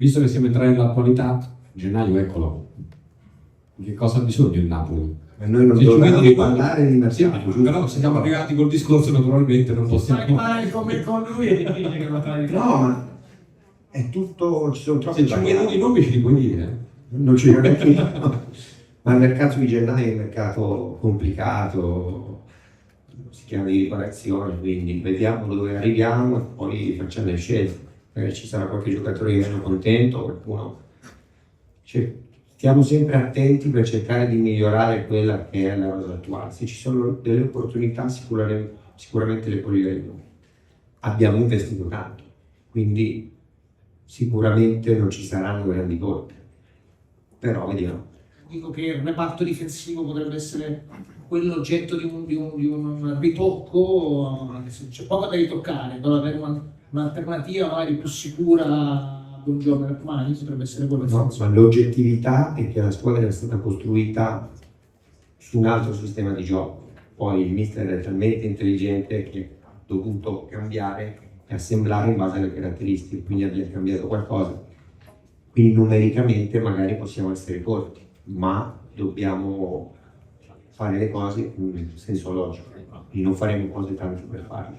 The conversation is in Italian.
Visto che siamo entrati nell'attualità, gennaio eccolo. Di che cosa ha bisogno il Napoli? E noi non Se ci dobbiamo vedo- parlare di Sì, mercato. però se siamo arrivati col discorso naturalmente non possiamo. Ma come con lui è difficile che lo fai. No, ma è tutto, ci sono troppi Se ci vedo i variabili. nomi ci li puoi dire. Non ci ma il mercato di gennaio è un mercato complicato, si chiama di riparazione, quindi vediamo dove arriviamo e poi facciamo le scelte. Magari ci sarà qualche giocatore che è meno contento, qualcuno. Cioè, stiamo sempre attenti per cercare di migliorare quella che è la rosa attuale. Se ci sono delle opportunità sicuramente le coglieremo. Abbiamo investito tanto, quindi sicuramente non ci saranno grandi colpi, però vediamo. Dico che il reparto difensivo potrebbe essere quell'oggetto di un ritocco, c'è poco da ritoccare, però avere un'alternativa magari più sicura a Buongiorno e Rachmani potrebbe essere quello. No, ma l'oggettività è che la squadra è stata costruita su un altro sistema di gioco. Poi il mister è talmente intelligente che ha dovuto cambiare e assemblare in base alle caratteristiche, quindi abbiamo cambiato qualcosa. Quindi numericamente magari possiamo essere corti, ma dobbiamo fare le cose in senso logico, quindi non faremo cose tanto per farle.